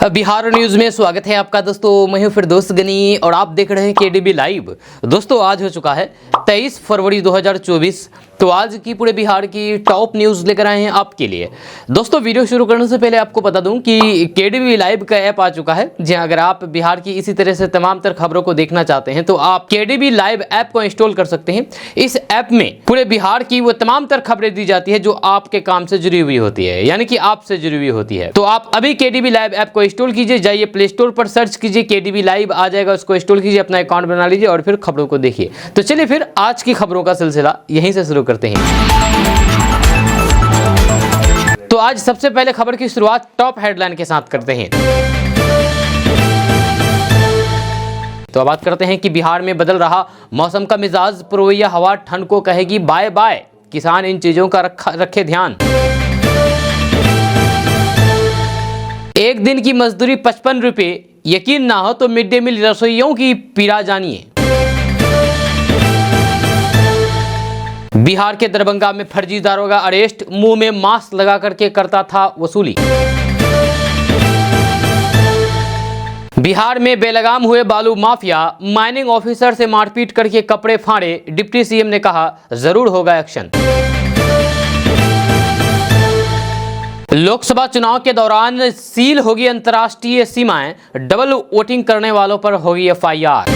Bihar news में स्वागत है आपका दोस्तों। मैं हूं फिरदौस गनी और आप देख रहे हैं केडीबी लाइव। दोस्तों आज हो चुका है 23 फरवरी 2024। तो आज की पूरे बिहार की टॉप न्यूज लेकर आए हैं आपके लिए। दोस्तों वीडियो शुरू करने से पहले आपको बता दूं कि केडीबी लाइव का ऐप आ चुका है। जी अगर आप बिहार की इसी तरह से तमाम तर खबरों को देखना चाहते हैं तो आप केडीबी लाइव ऐप को इंस्टॉल कर सकते हैं। इस ऐप में पूरे बिहार की वो तमाम तर खबरें दी जाती है जो आपके काम से जुड़ी हुई होती है, यानी कि आपसे जुड़ी हुई होती है। तो आप अभी केडीबी लाइव ऐप को इंस्टॉल कीजिए, जाइए प्ले स्टोर पर सर्च कीजिए केडीबी लाइव, आ जाएगा, उसको इंस्टॉल कीजिए, अपना अकाउंट बना लीजिए और फिर खबरों को देखिए। तो चलिए फिर आज की खबरों का सिलसिला यहीं से शुरू करते हैं। तो आज सबसे पहले खबर की शुरुआत टॉप हेडलाइन के साथ करते हैं। तो अब बात करते हैं कि बिहार में बदल रहा मौसम का मिजाज, पूर्वइया हवा ठंड को कहेगी बाय बाय, किसान इन चीजों का रखे ध्यान। एक दिन की मजदूरी 55 रुपए, यकीन ना हो तो मिड डे मील रसोइयों की पीड़ा जानिए। बिहार के दरभंगा में फर्जी दारोगा अरेस्ट, मुंह में मास्क लगा करके करता था वसूली। बिहार में बेलगाम हुए बालू माफिया, माइनिंग ऑफिसर से मारपीट करके कपड़े फाड़े, डिप्टी सीएम ने कहा जरूर होगा एक्शन। लोकसभा चुनाव के दौरान सील होगी अंतर्राष्ट्रीय सीमाएं, डबल वोटिंग करने वालों पर होगी एफआईआर।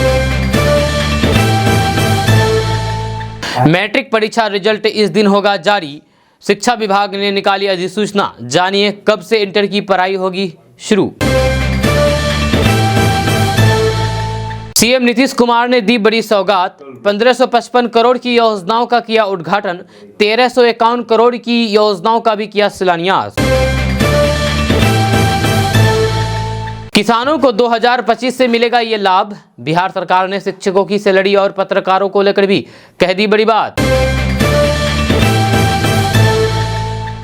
मैट्रिक परीक्षा रिजल्ट इस दिन होगा जारी, शिक्षा विभाग ने निकाली अधिसूचना, जानिए कब से इंटर की पढ़ाई होगी शुरू। सीएम नीतीश कुमार ने दी बड़ी सौगात, 1555 करोड़ की योजनाओं का किया उद्घाटन, 1351 करोड़ की योजनाओं का भी किया शिलान्यास। किसानों को 2025 से मिलेगा ये लाभ, बिहार सरकार ने शिक्षकों की सैलरी और पत्रकारों को लेकर भी कह दी बड़ी बात।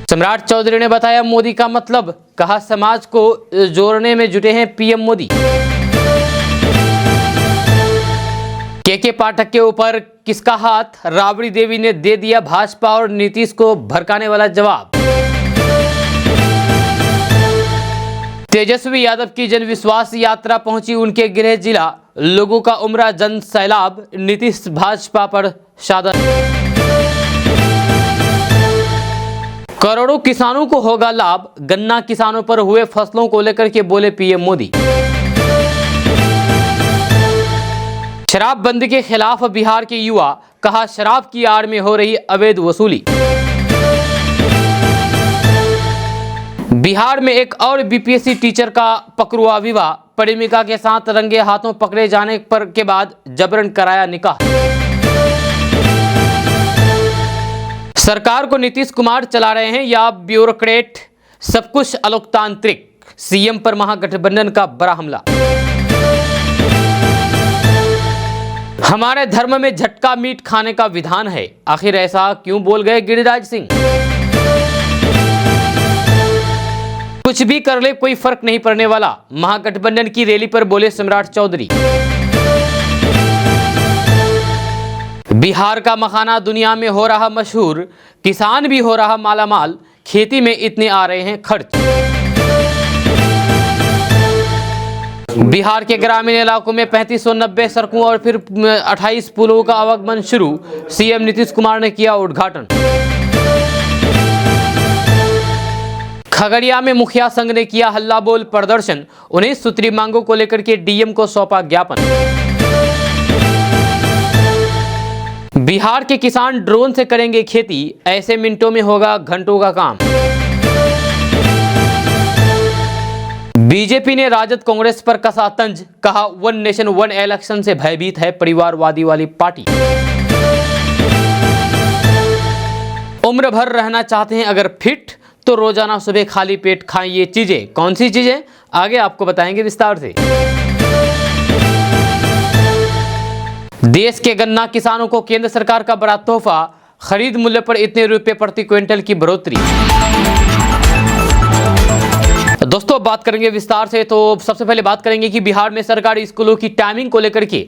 सम्राट चौधरी ने बताया मोदी का मतलब, कहा समाज को जोड़ने में जुटे हैं पीएम मोदी। के पाठक के ऊपर किसका हाथ, राबड़ी देवी ने दे दिया भाजपा और नीतीश को भड़काने वाला जवाब। तेजस्वी यादव की जनविश्वास यात्रा पहुंची उनके गृह जिला, लोगों का उमड़ा जन सैलाब, नीतीश भाजपा पर शादर। करोड़ों किसानों को होगा लाभ, गन्ना किसानों पर हुए फसलों को लेकर के बोले पीएम मोदी। शराब बंदी के खिलाफ बिहार के युवा, कहा शराब की आड़ में हो रही अवैध वसूली। बिहार में एक और बीपीएससी टीचर का पकड़ुआ विवाह, प्रेमिका के साथ रंगे हाथों पकड़े जाने पर के बाद जबरन कराया निकाह। सरकार को नीतीश कुमार चला रहे हैं या ब्यूरोक्रेट, सब कुछ अलोकतांत्रिक, सीएम पर महागठबंधन का बड़ा हमला। हमारे धर्म में झटका मीट खाने का विधान है, आखिर ऐसा क्यों बोल गए गिरिराज सिंह। कुछ भी कर ले कोई फर्क नहीं पड़ने वाला, महागठबंधन की रैली पर बोले सम्राट चौधरी। बिहार का मखाना दुनिया में हो रहा मशहूर, किसान भी हो रहा मालामाल, खेती में इतने आ रहे हैं खर्च। बिहार के ग्रामीण इलाकों में 3590 सड़कों और फिर 28 पुलों का आवागमन शुरू, सीएम नीतीश कुमार ने किया उद्घाटन। खगड़िया में मुखिया संघ ने किया हल्ला बोल प्रदर्शन, 19 सूत्री मांगों को लेकर के डीएम को सौंपा ज्ञापन। बिहार के किसान ड्रोन से करेंगे खेती, ऐसे मिनटों में होगा घंटों का काम। बीजेपी ने राजद कांग्रेस पर कसा तंज, कहा वन नेशन वन इलेक्शन से भयभीत है परिवारवादी वाली पार्टी। उम्र भर रहना चाहते हैं अगर फिट तो रोजाना सुबह खाली पेट खाएं ये चीजें। कौन सी चीजें, आगे आपको बताएंगे विस्तार से। देश के गन्ना किसानों को केंद्र सरकार का बड़ा तोहफा, खरीद मूल्य पर इतने रुपए प्रति क्विंटल की बढ़ोतरी। दोस्तों बात करेंगे विस्तार से। तो सबसे पहले बात करेंगे कि बिहार में सरकारी स्कूलों की टाइमिंग को लेकर के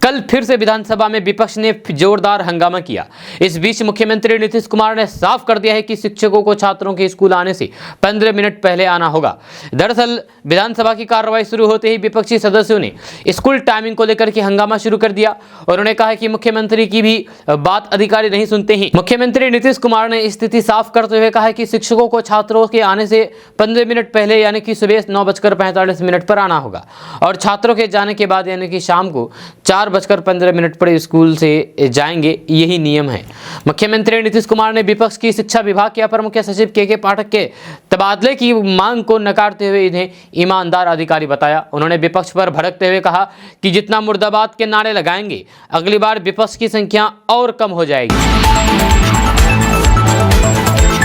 कल फिर से विधानसभा में विपक्ष ने जोरदार हंगामा किया। इस बीच मुख्यमंत्री नीतीश कुमार ने साफ कर दिया है कि शिक्षकों को छात्रों के स्कूल आने से 15 मिनट पहले आना होगा। दरअसल विधानसभा की कार्रवाई शुरू होते ही विपक्षी सदस्यों ने स्कूल टाइमिंग को लेकर के हंगामा शुरू कर दिया। उन्होंने कहा कि मुख्यमंत्री की भी बात अधिकारी नहीं सुनते हैं। मुख्यमंत्री नीतीश कुमार ने स्थिति साफ करते हुए कहा कि शिक्षकों को छात्रों के आने से 15 मिनट पहले यानी कि सुबह 9:45 पर आना होगा और छात्रों के जाने के बाद यानी कि शाम को 4:15 पर स्कूल से जाएंगे, यही नियम है। मुख्यमंत्री नीतीश कुमार ने विपक्ष की शिक्षा विभाग के अपर मुख्य सचिव के पाठक के तबादले की मांग को नकारते हुए इन्हें ईमानदार अधिकारी बताया। उन्होंने विपक्ष पर भड़कते हुए कहा कि जितना मुर्दाबाद के नारे लगाएंगे अगली बार विपक्ष की संख्या और कम हो जाएगी।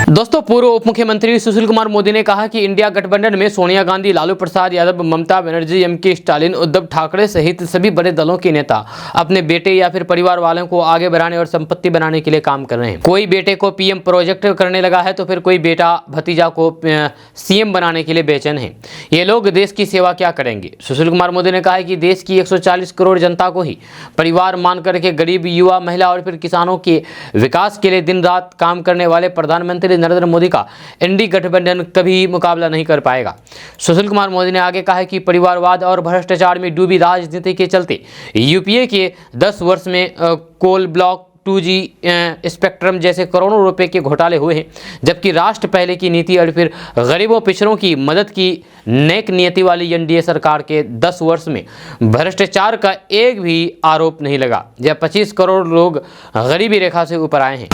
दोस्तों पूर्व उप मुख्यमंत्री सुशील कुमार मोदी ने कहा कि इंडिया गठबंधन में सोनिया गांधी, लालू प्रसाद यादव, ममता बनर्जी, एम.के. स्टालिन, उद्धव ठाकरे सहित सभी बड़े दलों के नेता अपने बेटे या फिर परिवार वालों को आगे बढ़ाने और संपत्ति बनाने के लिए काम कर रहे हैं। कोई बेटे को पीएम प्रोजेक्ट करने लगा है तो फिर कोई बेटा भतीजा को सीएम बनाने के लिए बेचैन है। ये लोग देश की सेवा क्या करेंगे। सुशील कुमार मोदी ने कहा है कि देश की 140 करोड़ जनता को ही परिवार मान करके गरीब, युवा, महिला और फिर किसानों के विकास के लिए दिन रात काम करने वाले प्रधानमंत्री नरेंद्र मोदी का एनडीए गठबंधन कभी मुकाबला नहीं कर पाएगा। सुशील कुमार मोदी ने आगे कहा है कि परिवारवाद और भ्रष्टाचार में डूबी राजनीति के चलते यूपीए के 10 वर्ष में कोल ब्लॉक, 2G स्पेक्ट्रम जैसे करोड़ों रुपए के घोटाले हुए हैं, जबकि राष्ट्र पहले की नीति और फिर गरीबों पिछड़ों की मदद की नेक नियति वाली एनडीए सरकार के 10 वर्ष में भ्रष्टाचार का एक भी आरोप नहीं लगा। जब 25 करोड़ लोग गरीबी रेखा से ऊपर आए हैं।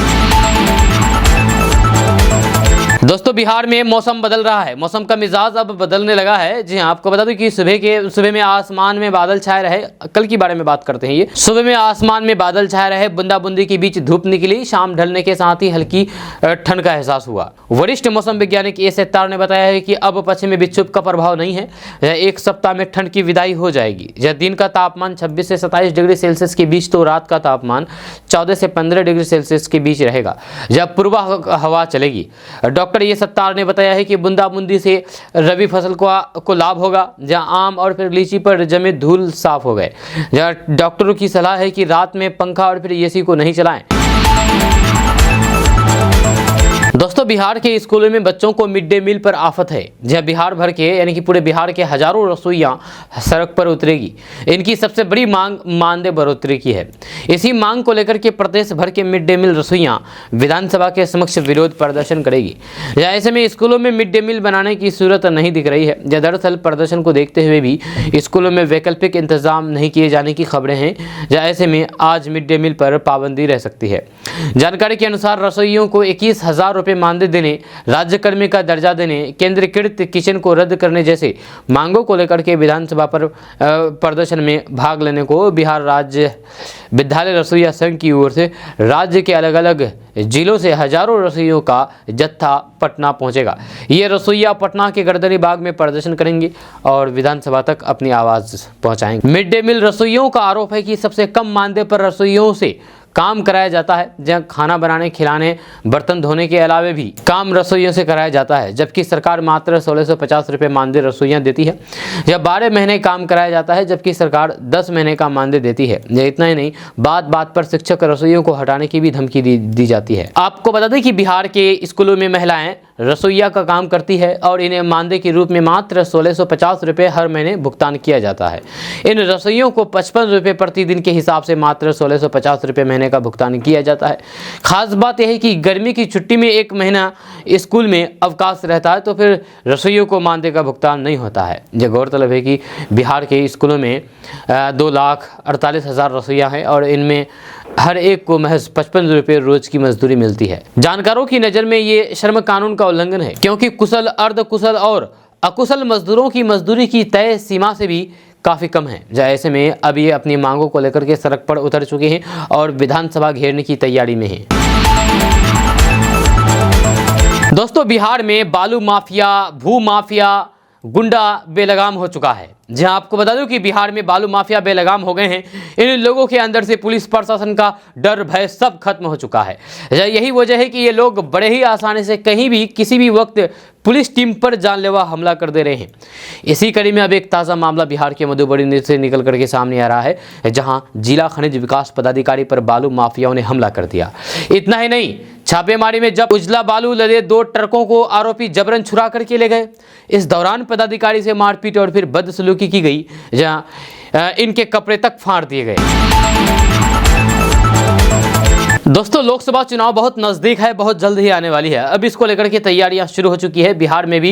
दोस्तों बिहार में मौसम बदल रहा है, मौसम का मिजाज अब बदलने लगा है। जी हाँ, आपको बता दूं कि सुबह में आसमान में बादल छाए रहे। कल के बारे में बात करते हैं। ये सुबह में आसमान में बादल छाए रहे, बूंदाबूंदी के बीच धूप निकली, शाम ढलने के साथ ही हल्की ठंड का एहसास हुआ। वरिष्ठ मौसम वैज्ञानिक ए सत्तार ने बताया है कि अब पश्चिमी विक्षोभ का प्रभाव नहीं है। एक सप्ताह में ठंड की विदाई हो जाएगी। जब दिन का तापमान 26 से 27 डिग्री सेल्सियस के बीच तो रात का तापमान 14 से 15 डिग्री सेल्सियस के बीच रहेगा जब पूर्वा हवा चलेगी। डॉक्टर ये सत्तार ने बताया है कि बूंदाबूंदी से रबी फसल को लाभ होगा। जहां आम और फिर लीची पर जमे धूल साफ हो गए। जहां डॉक्टरों की सलाह है कि रात में पंखा और फिर एसी को नहीं चलाएं। दोस्तों बिहार के स्कूलों में बच्चों को मिड डे मील पर आफत है। जहां बिहार भर के यानी कि पूरे बिहार के हजारों रसोइयां सड़क पर उतरेगी। इनकी सबसे बड़ी मांग मानदेय बढ़ोतरी की है। इसी मांग को लेकर के प्रदेश भर के मिड डे मील रसोइयां विधानसभा के समक्ष विरोध प्रदर्शन करेगी। ऐसे में स्कूलों में मिड डे मील बनाने की सूरत नहीं दिख रही है। दरअसल प्रदर्शन को देखते हुए भी स्कूलों में वैकल्पिक इंतजाम नहीं किए जाने की खबरें हैं। ऐसे में आज मिड डे मील पर पाबंदी रह सकती है। जानकारी के अनुसार रसोइयों को 21,000 रुपये मानदेय देने, राज्य कर्मी का दर्जा देने, केंद्रीकृत किचन को रद्द करने जैसे मांगों को लेकर के विधानसभा पर प्रदर्शन में भाग लेने को बिहार राज्य विद्यालय रसोइया संघ की ओर से राज्य के अलग अलग जिलों से हजारों रसोइयों का जत्था पटना पहुंचेगा। ये रसोइया पटना के गर्दनी बाग में प्रदर्शन करेंगे और विधानसभा तक अपनी आवाज पहुंचाएंगे। मिड डे मील रसोइयों का आरोप है कि सबसे कम मानदेय पर रसोइयों से काम कराया जाता है। जहां खाना बनाने, खिलाने, बर्तन धोने के अलावे भी काम रसोइयों से कराया जाता है, जबकि सरकार मात्र 1650 रुपये मानदेय रसोइयां देती है। यह 12 महीने काम कराया जाता है, जबकि सरकार 10 महीने का मानदेय देती है। यह इतना ही नहीं, बात बात पर शिक्षक रसोइयों को हटाने की भी धमकी दी जाती है। आपको बता दें कि बिहार के स्कूलों में महिलाएं रसोइया का काम करती है और इन्हें मानदेय के रूप में मात्र 1650 रुपये हर महीने भुगतान किया जाता है। इन रसोइयों को 55 रुपये प्रतिदिन के हिसाब से मात्र 1650 रुपये महीने का भुगतान किया जाता है। खास बात यह है कि गर्मी की छुट्टी में 1 महीना स्कूल में अवकाश रहता है तो फिर रसोइयों को मानदेय का भुगतान नहीं होता है। यह गौरतलब है कि बिहार के स्कूलों में 2,48,000 रसोइया हैं और इनमें हर एक को महज 55 रुपये रोज की मजदूरी मिलती है। जानकारों की नज़र में ये श्रम कानून का उल्लंघन है, क्योंकि कुशल, अर्धकुशल और अकुशल मजदूरों की मजदूरी की तय सीमा से भी काफ़ी कम है। ऐसे में अब ये अपनी मांगों को लेकर के सड़क पर उतर चुके हैं और विधानसभा घेरने की तैयारी में हैं। दोस्तों बिहार में बालू माफिया, भू माफिया, गुंडा बेलगाम हो चुका है। जहां आपको बता दूं कि बिहार में बालू माफिया बेलगाम हो गए हैं। इन लोगों के अंदर से पुलिस प्रशासन का डर भय सब खत्म हो चुका है। यही वजह है कि ये लोग बड़े ही आसानी से कहीं भी किसी भी वक्त पुलिस टीम पर जानलेवा हमला कर दे रहे हैं। इसी कड़ी में अब एक ताज़ा मामला बिहार के मधुबनी से निकल करके सामने आ रहा है, जहां जिला खनिज विकास पदाधिकारी पर बालू माफियाओं ने हमला कर दिया। इतना ही नहीं, छापेमारी में जब उजला बालू लदे 2 ट्रकों को आरोपी जबरन छुरा करके ले गए। इस दौरान पदाधिकारी से मारपीट और फिर बदसलूकी की गई, जहां इनके कपड़े तक फाड़ दिए गए। दोस्तों, लोकसभा चुनाव बहुत नज़दीक है, बहुत जल्द ही आने वाली है। अब इसको लेकर के तैयारियां शुरू हो चुकी है। बिहार में भी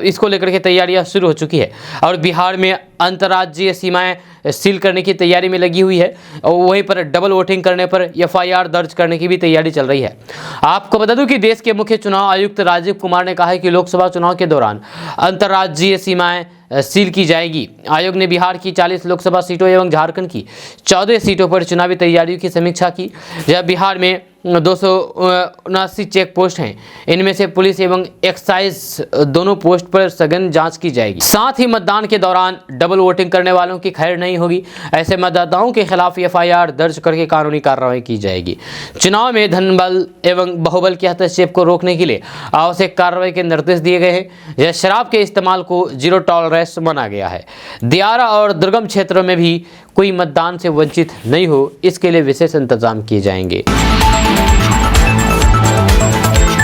इसको लेकर के तैयारियां शुरू हो चुकी है और बिहार में अंतर्राज्यीय सीमाएं सील करने की तैयारी में लगी हुई है और वहीं पर डबल वोटिंग करने पर FIR दर्ज करने की भी तैयारी चल रही है। आपको बता दूं कि देश के मुख्य चुनाव आयुक्त राजीव कुमार ने कहा है कि लोकसभा चुनाव के दौरान अंतर्राज्यीय सीमाएं सील की जाएगी। आयोग ने बिहार की 40 लोकसभा सीटों एवं झारखंड की 14 सीटों पर चुनावी तैयारियों की समीक्षा की। जब बिहार में 279 चेक पोस्ट हैं, इनमें से पुलिस एवं एक्साइज दोनों पोस्ट पर सघन जांच की जाएगी। साथ ही मतदान के दौरान डबल वोटिंग करने वालों की खैर नहीं होगी। ऐसे मतदाताओं के खिलाफ FIR दर्ज करके कानूनी कार्रवाई की जाएगी। चुनाव में धनबल एवं बाहुबल के हस्तक्षेप को रोकने के लिए आवश्यक कार्रवाई के निर्देश दिए गए हैं। यह शराब के इस्तेमाल को 0 टॉलरेंस माना गया है। दियारा और दुर्गम क्षेत्रों में भी कोई मतदान से वंचित नहीं हो, इसके लिए विशेष इंतजाम किए जाएंगे।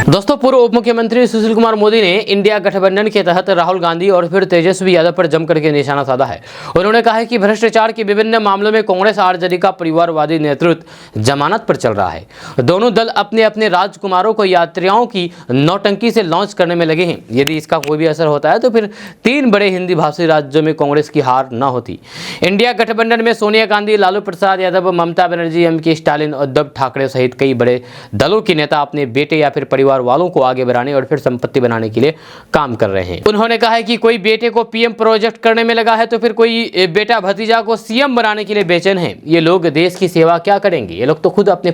दोस्तों, पूर्व उप मुख्यमंत्री सुशील कुमार मोदी ने इंडिया गठबंधन के तहत राहुल गांधी और फिर तेजस्वी यादव पर जमकर के निशाना साधा है। उन्होंने कहा है कि भ्रष्टाचार के विभिन्न मामलों में कांग्रेस आरजेडी का परिवारवादी नेतृत्व जमानत पर चल रहा है। दोनों दल अपने अपने राजकुमारों को यात्रियों की नौटंकी से लॉन्च करने में लगे हैं। यदि इसका कोई भी असर होता है तो फिर 3 बड़े हिंदी भाषी राज्यों में कांग्रेस की हार न होती। इंडिया गठबंधन में सोनिया गांधी, लालू प्रसाद यादव, ममता बनर्जी, MK स्टालिन, उद्धव ठाकरे सहित कई बड़े दलों के नेता अपने बेटे या फिर परिवार वालों को आगे बढ़ाने और फिर संपत्ति बनाने के लिए काम कर रहे हैं। उन्होंने कहा है कि कोई बेटे को PM प्रोजेक्ट करने में लगा है तो फिर कोई बेटा भतीजा को CM बनाने के लिए बेचैन है। ये लोग देश की सेवा क्या करेंगे? ये लोग तो खुद अपने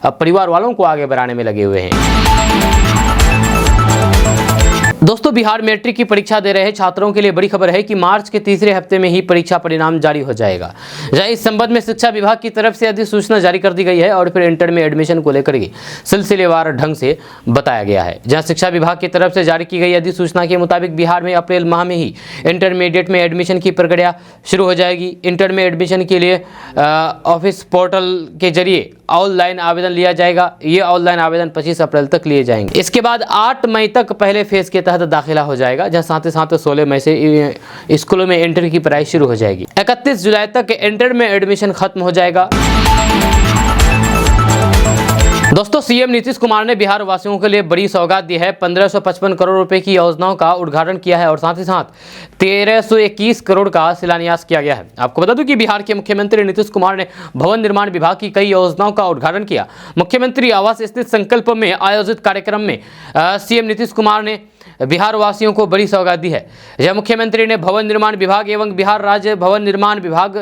परिवार वालों को आगे बढ़ाने में लगे हुए हैं। दोस्तों, बिहार मैट्रिक की परीक्षा दे रहे छात्रों के लिए बड़ी खबर है कि मार्च के तीसरे हफ्ते में ही परीक्षा परिणाम जारी हो जाएगा। जहां इस संबंध में शिक्षा विभाग की तरफ से अधिसूचना जारी कर दी गई है और फिर इंटर में एडमिशन को लेकर के सिलसिलेवार ढंग से बताया गया है। जहां शिक्षा विभाग की तरफ से जारी की गई अधिसूचना के मुताबिक बिहार में अप्रैल माह में ही इंटरमीडिएट में एडमिशन की प्रक्रिया शुरू हो जाएगी। इंटर में एडमिशन के लिए ऑफिस पोर्टल के जरिए ऑनलाइन आवेदन लिया जाएगा। ये ऑनलाइन आवेदन 25 अप्रैल तक लिए जाएंगे। इसके बाद 8 मई तक पहले फेज के तहत दाखिला हो जाएगा, जहां साथ ही साथ 16 मई से स्कूलों में एंट्री की पढ़ाई शुरू हो जाएगी। 31 जुलाई तक इंटर में एडमिशन खत्म हो जाएगा। दोस्तों, CM नीतीश कुमार ने बिहार वासियों के लिए बड़ी सौगात दी है। 1555 करोड़ रुपए की योजनाओं का उद्घाटन किया है और साथ ही साथ 1321 करोड़ का शिलान्यास किया गया है। आपको बता दूं कि बिहार के मुख्यमंत्री नीतीश कुमार ने भवन निर्माण विभाग की कई योजनाओं का उद्घाटन किया। मुख्यमंत्री आवास स्थित संकल्प में आयोजित कार्यक्रम में CM नीतीश कुमार ने बिहार वासियों को बड़ी सौगात दी है। यह मुख्यमंत्री ने भवन निर्माण विभाग एवं बिहार राज्य भवन निर्माण विभाग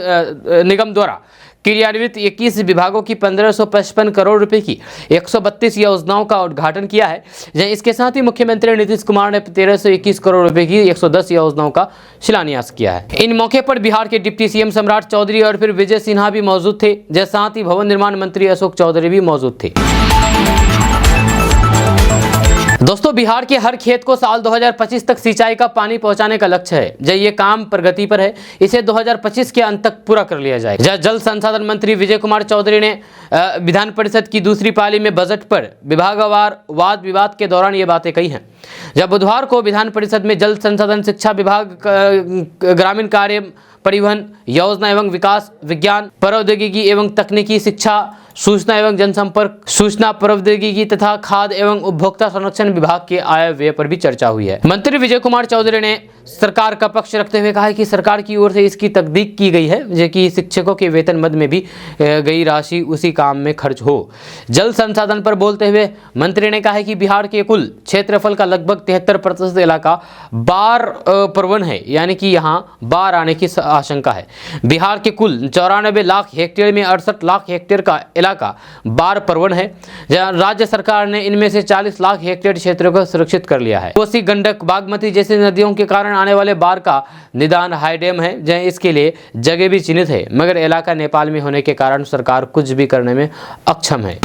निगम द्वारा क्रियान्वित 21 विभागों की 1555 करोड़ रुपए की 132 योजनाओं का उद्घाटन किया है। इसके साथ ही मुख्यमंत्री नीतीश कुमार ने 1321 करोड़ रुपए की 110 योजनाओं का शिलान्यास किया है। इन मौके पर बिहार के डिप्टी CM सम्राट चौधरी और फिर विजय सिन्हा भी मौजूद थे। साथ ही भवन निर्माण मंत्री अशोक चौधरी भी मौजूद थे। दोस्तों, बिहार के हर खेत को साल 2025 तक सिंचाई का पानी पहुंचाने का लक्ष्य है। जब ये काम प्रगति पर है, इसे 2025 के अंत तक पूरा कर लिया जाएगा। जल संसाधन मंत्री विजय कुमार चौधरी ने विधान परिषद की दूसरी पाली में बजट पर विभागवार वाद विवाद के दौरान ये बातें कही हैं। जब बुधवार को विधान परिषद में जल संसाधन, शिक्षा विभाग, ग्रामीण कार्य, परिवहन, योजना एवं विकास, विज्ञान प्रौद्योगिकी एवं तकनीकी शिक्षा, सूचना एवं जनसंपर्क, सूचना प्रौद्योगिकी तथा खाद्य एवं उपभोक्ता संरक्षण विभाग के आय व्यय पर भी चर्चा हुई है। मंत्री विजय कुमार चौधरी ने सरकार का पक्ष रखते हुए कहा कि सरकार की ओर से इसकी तकदीक की गई है, जो कि शिक्षकों के वेतन मद में भी गई राशि उसी काम में खर्च हो। जल संसाधन पर बोलते हुए मंत्री ने कहा कि बिहार के कुल क्षेत्रफल का लगभग 73% इलाका बाढ़ प्रवण है, यानी कि यहाँ बाढ़ आने की आशंका है। बिहार के कुल 94 लाख हेक्टेयर में 68 लाख हेक्टेयर का इलाका बाढ़ प्रवण है। राज्य सरकार ने इनमें से 40 लाख हेक्टेयर क्षेत्रों को सुरक्षित कर लिया है। कोसी, गंडक, बागमती जैसी नदियों के कारण आने वाले बाढ़ का निदान हाई डैम है, जहां इसके लिए जगह भी चिन्हित है, मगर इलाका नेपाल में होने के कारण सरकार कुछ भी करने में अक्षम है।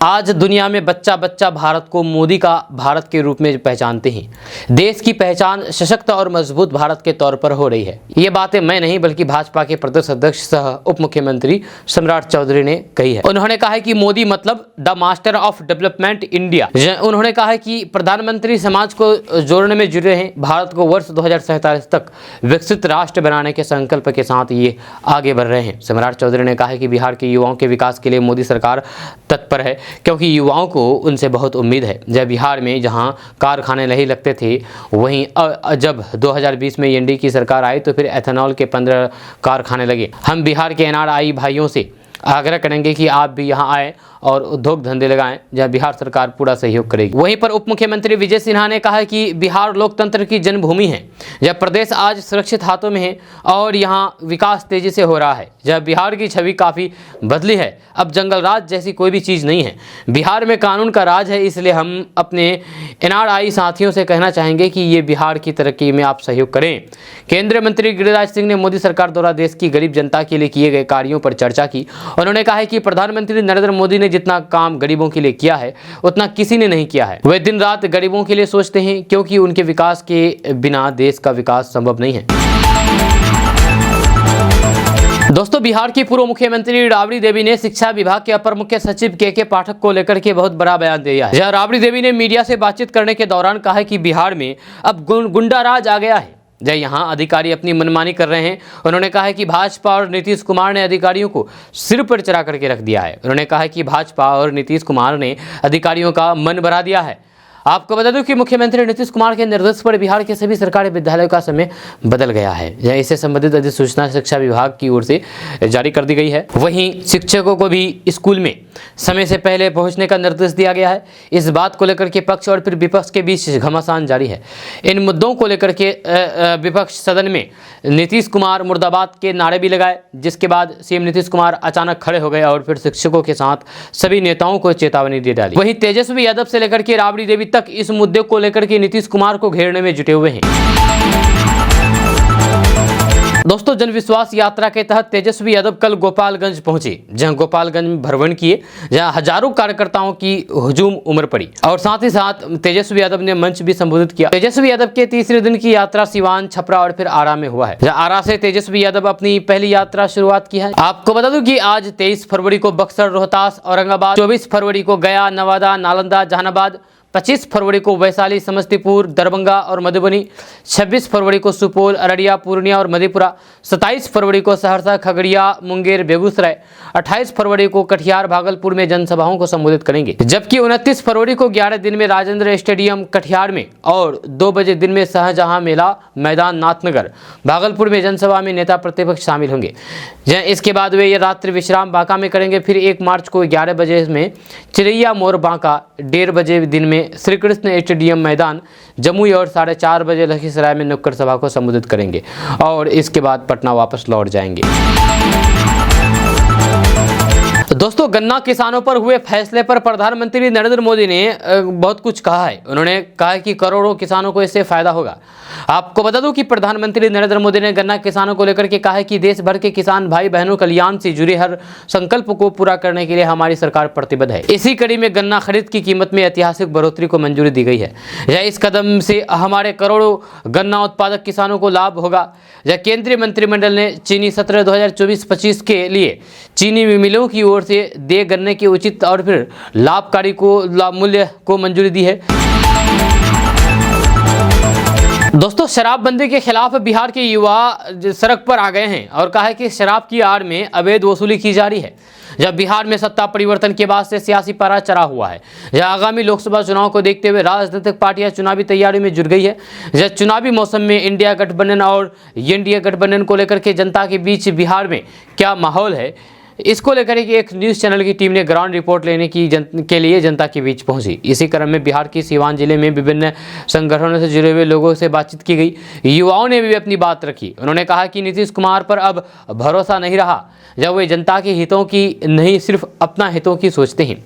आज दुनिया में बच्चा बच्चा भारत को मोदी का भारत के रूप में पहचानते हैं। देश की पहचान सशक्त और मजबूत भारत के तौर पर हो रही है। ये बातें मैं नहीं बल्कि भाजपा के प्रदेश अध्यक्ष सह उप मुख्यमंत्री सम्राट चौधरी ने कही है। उन्होंने कहा है कि मोदी मतलब the master of development India. उन्होंने कहा है कि प्रधानमंत्री समाज को जोड़ने में जुड़े हैं। भारत को वर्ष 2047 तक विकसित राष्ट्र बनाने के संकल्प के साथ ये आगे बढ़ रहे हैं। सम्राट चौधरी ने कहा है कि बिहार के युवाओं के विकास के लिए मोदी सरकार तत्पर है, क्योंकि युवाओं को उनसे बहुत उम्मीद है। जब बिहार में जहां कारखाने नहीं लगते थे, वहीं जब 2020 में एनडीए की सरकार आई तो फिर एथेनॉल के 15 कारखाने लगे। हम बिहार के एनआरआई भाइयों से आग्रह करेंगे कि आप भी यहां आए और उद्योग धंधे लगाएं, जहां बिहार सरकार पूरा सहयोग करेगी। वहीं पर उप मुख्यमंत्री विजय सिन्हा ने कहा कि बिहार लोकतंत्र की जन्मभूमि है। जब प्रदेश आज सुरक्षित हाथों में है और यहां विकास तेजी से हो रहा है। जब बिहार की छवि काफ़ी बदली है, अब जंगल राज जैसी कोई भी चीज़ नहीं है। बिहार में कानून का राज है, इसलिए हम अपने एनआरआई साथियों से कहना चाहेंगे कि ये बिहार की तरक्की में आप सहयोग करें। केंद्रीय मंत्री गिरिराज सिंह ने मोदी सरकार द्वारा देश की गरीब जनता के लिए किए गए कार्यों पर चर्चा की। उन्होंने कहा है कि प्रधानमंत्री नरेंद्र मोदी ने जितना काम गरीबों के लिए किया है, उतना किसी ने नहीं किया है। वे दिन रात गरीबों के लिए सोचते हैं, क्योंकि उनके विकास के बिना देश का विकास संभव नहीं है। दोस्तों, बिहार की पूर्व मुख्यमंत्री राबड़ी देवी ने शिक्षा विभाग के अपर मुख्य सचिव के पाठक को लेकर के बहुत बड़ा बयान दिया है। राबड़ी देवी ने मीडिया से बातचीत करने के दौरान कहा है कि बिहार में अब गुंडा राज आ गया है, जब यहाँ अधिकारी अपनी मनमानी कर रहे हैं। उन्होंने कहा है कि भाजपा और नीतीश कुमार ने अधिकारियों को सिर पर चढ़ा करके रख दिया है। उन्होंने कहा है कि भाजपा और नीतीश कुमार ने अधिकारियों का मन बढ़ा दिया है। आपको बता दूं कि मुख्यमंत्री नीतीश कुमार के निर्देश पर बिहार के सभी सरकारी विद्यालयों का समय बदल गया है। इससे संबंधित अधिसूचना शिक्षा विभाग की ओर से जारी कर दी गई है। वहीं शिक्षकों को भी स्कूल में समय से पहले पहुंचने का निर्देश दिया गया है। इस बात को लेकर के पक्ष और फिर विपक्ष के बीच घमासान जारी है। इन मुद्दों को लेकर के विपक्ष सदन में नीतीश कुमार मुर्दाबाद के नारे भी लगाए, जिसके बाद सीएम नीतीश कुमार अचानक खड़े हो गए और फिर शिक्षकों के साथ सभी नेताओं को चेतावनी दे डाली। वहीं तेजस्वी यादव से लेकर के राबड़ी देवी तक इस मुद्दे को लेकर के नीतीश कुमार को घेरने में जुटे हुए हैं। दोस्तों, जनविश्वास यात्रा के तहत तेजस्वी यादव कल गोपालगंज पहुंचे, जहां गोपालगंज में भ्रमण किए, जहां हजारों कार्यकर्ताओं की हुजूम उमड़ पड़ी और साथ ही साथ तेजस्वी यादव ने मंच भी संबोधित किया। तेजस्वी यादव के तीसरे दिन की यात्रा सिवान, छपरा और फिर आरा में हुआ है। जहां आरा से तेजस्वी यादव अपनी पहली यात्रा शुरुआत की है। आपको बता दूं कि आज 23 फरवरी को बक्सर, रोहतास, औरंगाबाद, 24 फरवरी को गया, नवादा, नालंदा, जहानाबाद, 25 फरवरी को वैशाली, समस्तीपुर, दरभंगा और मधुबनी, 26 फरवरी को सुपौल, अररिया, पूर्णिया और मधेपुरा, 27 फरवरी को सहरसा, खगड़िया, मुंगेर, बेगूसराय, 28 फरवरी को कटिहार, भागलपुर में जनसभाओं को संबोधित करेंगे। जबकि 29 फरवरी को 11 दिन में राजेंद्र स्टेडियम कटिहार में और 2 बजे दिन में शाहजहां मेला मैदान, नाथनगर, भागलपुर में जनसभा में नेता प्रतिपक्ष शामिल होंगे। इसके बाद वे ये रात्रि विश्राम बांका में करेंगे। फिर 1 मार्च को 11 बजे में चिरैया मोड़ बांका, 1:30 बजे दिन में श्री कृष्ण स्टेडियम मैदान जमुई और 4:30 बजे लखीसराय में नुक्कड़ सभा को संबोधित करेंगे और इसके बाद पटना वापस लौट जाएंगे। दोस्तों, गन्ना किसानों पर हुए फैसले पर प्रधानमंत्री नरेंद्र मोदी ने बहुत कुछ कहा है। उन्होंने कहा है कि करोड़ों किसानों को इससे फायदा होगा। आपको बता दूं कि प्रधानमंत्री नरेंद्र मोदी ने गन्ना किसानों को लेकर के कहा है कि देश भर के किसान भाई बहनों कल्याण से जुड़े हर संकल्प को पूरा करने के लिए हमारी सरकार प्रतिबद्ध है। इसी कड़ी में गन्ना खरीद की कीमत में ऐतिहासिक बढ़ोतरी को मंजूरी दी गई है। इस कदम से हमारे करोड़ों गन्ना उत्पादक किसानों को लाभ होगा। केंद्रीय मंत्रिमंडल ने चीनी सत्र 2024-25 के लिए चीनी मिलों की ओर से देय गन्ने के उचित और फिर लाभकारी को मूल्य को मंजूरी दी है। दोस्तों, शराबबंदी के खिलाफ बिहार के युवा सड़क पर आ गए हैं और कहा है कि शराब की आड़ में अवैध वसूली की जा रही है। जब बिहार में सत्ता परिवर्तन के बाद से सियासी पारा चढ़ा हुआ है, जहां आगामी लोकसभा चुनाव को देखते हुए राजनीतिक पार्टियां चुनावी तैयारी में जुट गई है। जब चुनावी मौसम में इंडिया गठबंधन और एनडीए गठबंधन को लेकर के जनता के बीच बिहार में क्या माहौल है, इसको लेकर एक न्यूज़ चैनल की टीम ने ग्राउंड रिपोर्ट लेने के लिए जनता के बीच पहुंची। इसी क्रम में बिहार के सीवान जिले में विभिन्न संगठनों से जुड़े हुए लोगों से बातचीत की गई। युवाओं ने भी अपनी बात रखी। उन्होंने कहा कि नीतीश कुमार पर अब भरोसा नहीं रहा, जब वे जनता के हितों की नहीं सिर्फ अपना हितों की सोचते हैं।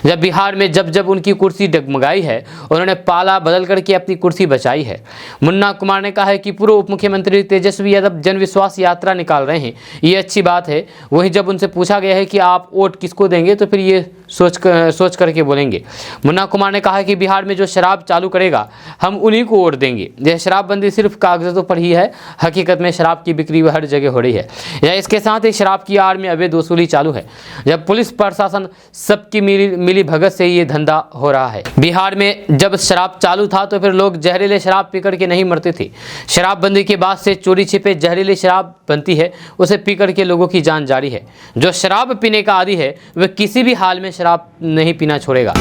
जब बिहार में जब उनकी कुर्सी डगमगाई है, उन्होंने पाला बदल करके अपनी कुर्सी बचाई है। मुन्ना कुमार ने कहा है कि पूर्व उप मुख्यमंत्री तेजस्वी यादव जनविश्वास यात्रा निकाल रहे हैं, ये अच्छी बात है। वहीं जब उनसे पूछा गया है कि आप वोट किसको देंगे, तो फिर ये सोच करके बोलेंगे। मुन्ना कुमार ने कहा कि बिहार में जो शराब चालू करेगा, हम उन्हीं को वोट देंगे। यह शराबबंदी सिर्फ कागजों पर ही है, हकीकत में शराब की बिक्री हर जगह हो रही है। या इसके साथ ही शराब की आड़ में अवैध वसूली चालू है। जब पुलिस प्रशासन सबकी मिली भगत से ये धंधा हो रहा है। बिहार में जब शराब चालू था तो फिर लोग जहरीले शराब पी करके नहीं मरते थे। शराबबंदी के बाद से चोरी छिपे जहरीली शराब बनती है, उसे पी करके लोगों की जान जारी है। जो शराब पीने का आदी है, वह किसी भी हाल में शराब नहीं पीना छोड़ेगा।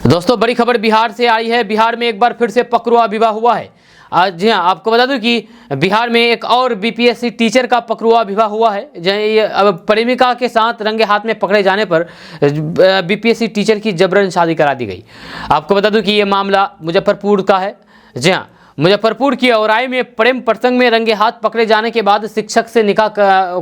दोस्तों, बड़ी खबर बिहार से आई है। बिहार में एक बार फिर से पकड़ुआ विवाह हुआ है। आज जी हाँ, आपको बता दूं कि बिहार में एक और बीपीएससी टीचर का पकड़ुआ विवाह हुआ है। अब प्रेमिका के साथ रंगे हाथ में पकड़े जाने पर बीपीएससी टीचर की जबरन शादी करा दी गई। आपको बता दूं कि ये मामला मुजफ्फरपुर का है। जी हाँ, मुजफ्फरपुर की औराई में प्रेम प्रसंग में रंगे हाथ पकड़े जाने के बाद शिक्षक से निकाह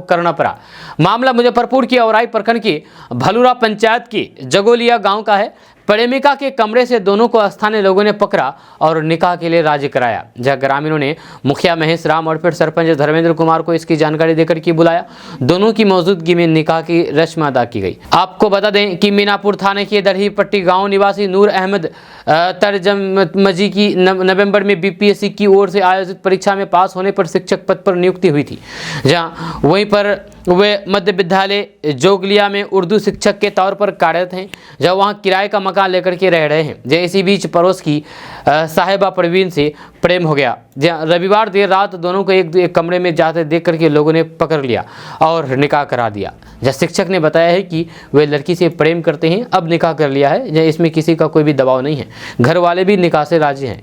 करना पड़ा। मामला मुजफ्फरपुर की औराई प्रखंड की भलूरा पंचायत की जगोलिया गांव का है। प्रेमिका के कमरे से दोनों को स्थानीय लोगों ने पकड़ा और निकाह के लिए राजी कराया। जहां ग्रामीणों ने मुखिया महेश राम और फिर सरपंच धर्मेंद्र कुमार को इसकी जानकारी देकर के बुलाया। दोनों की मौजूदगी में निकाह की रस्म अदा की गई। आपको बता दें कि मीनापुर थाने के दरही पट्टी गांव निवासी नूर अहमद तरजमजी की नवंबर में बीपीएससी की ओर से आयोजित परीक्षा में पास होने पर शिक्षक पद पर नियुक्ति हुई थी। जहां वहीं पर वे मध्य विद्यालय जोगलिया में उर्दू शिक्षक के तौर पर कार्यरत हैं, जब वहां किराए का मकान लेकर के रह रहे हैं। जब इसी बीच पड़ोस की साहिबा परवीन से प्रेम हो गया। रविवार देर रात दोनों को एक कमरे में जाते देख करके लोगों ने पकड़ लिया और निकाह करा दिया। जब शिक्षक ने बताया है कि वे लड़की से प्रेम करते हैं, अब निकाह कर लिया है। जब इसमें किसी का कोई भी दबाव नहीं है, घर वाले भी निकाह से राजी हैं।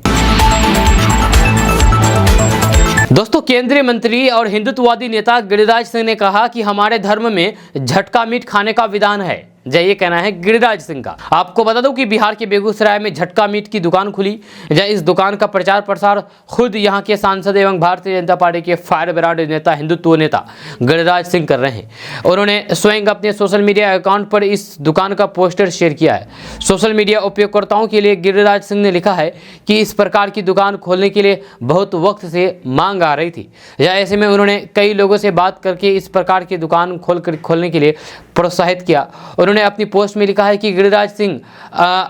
दोस्तों, केंद्रीय मंत्री और हिंदुत्ववादी नेता गिरिराज सिंह ने कहा कि हमारे धर्म में झटका मीट खाने का विधान है। ये कहना है गिरिराज सिंह का। आपको बता दूं कि बिहार के बेगूसराय में झटका मीट की दुकान खुली। इस दुकान का प्रचार प्रसार खुद यहां के सांसद एवं भारतीय जनता पार्टी के फायर ब्रांड नेता हिंदुत्व नेता गिरिराज सिंह कर रहे हैं। उन्होंने स्वयं अपने सोशल मीडिया अकाउंट पर इस दुकान का पोस्टर शेयर किया है। सोशल मीडिया उपयोगकर्ताओं के लिए गिरिराज सिंह ने लिखा है कि इस प्रकार की दुकान खोलने के लिए बहुत वक्त से मांग आ रही थी। ऐसे में उन्होंने कई लोगों से बात करके इस प्रकार की दुकान खोलने के लिए प्रोत्साहित किया। उन्होंने अपनी पोस्ट में लिखा है कि गिरिराज सिंह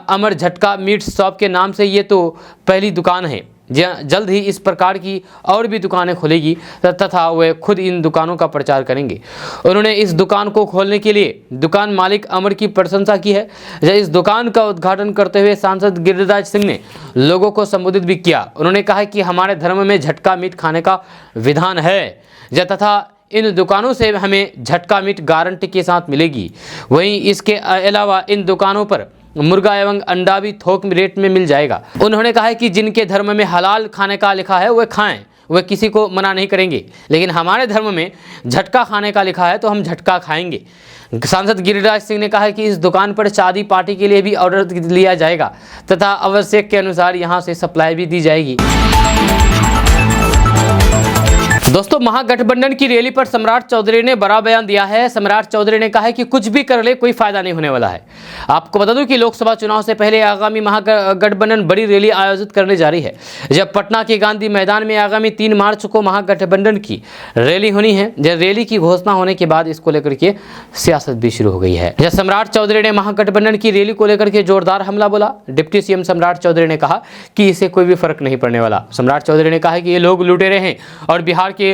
अमर झटका मीट शॉप के नाम से ये तो पहली दुकान है। जल्द ही इस प्रकार की और भी दुकानें खुलेगी तथा वे खुद इन दुकानों का प्रचार करेंगे। उन्होंने इस दुकान को खोलने के लिए दुकान मालिक अमर की प्रशंसा की है। इस दुकान का उद्घाटन करते हुए सांसद गिरिराज सिंह ने लोगों को संबोधित भी किया। उन्होंने कहा कि हमारे धर्म में झटका मीट खाने का विधान है तथा इन दुकानों से हमें झटका मीट गारंटी के साथ मिलेगी। वहीं इसके अलावा इन दुकानों पर मुर्गा एवं अंडा भी थोक रेट में मिल जाएगा। उन्होंने कहा है कि जिनके धर्म में हलाल खाने का लिखा है वे खाएं, वे किसी को मना नहीं करेंगे। लेकिन हमारे धर्म में झटका खाने का लिखा है तो हम झटका खाएंगे। सांसद गिरिराज सिंह ने कहा है कि इस दुकान पर शादी पार्टी के लिए भी ऑर्डर लिया जाएगा तथा आवश्यक के अनुसार यहाँ से सप्लाई भी दी जाएगी। दोस्तों, महागठबंधन की रैली पर सम्राट चौधरी ने बड़ा बयान दिया है। सम्राट चौधरी ने कहा है कि कुछ भी कर ले कोई फायदा नहीं होने वाला है। आपको बता दूं कि लोकसभा चुनाव से पहले आगामी महागठबंधन बड़ी रैली आयोजित करने जा रही है। जब पटना के गांधी मैदान में आगामी 3 मार्च को महागठबंधन की रैली होनी है। जब रैली की घोषणा होने के बाद इसको लेकर के सियासत भी शुरू हो गई है। जब सम्राट चौधरी ने महागठबंधन की रैली को लेकर के जोरदार हमला बोला। डिप्टी सीएम सम्राट चौधरी ने कहा कि इसे कोई भी फर्क नहीं पड़ने वाला। सम्राट चौधरी ने कहा कि ये लोग लुटेरे हैं और बिहार के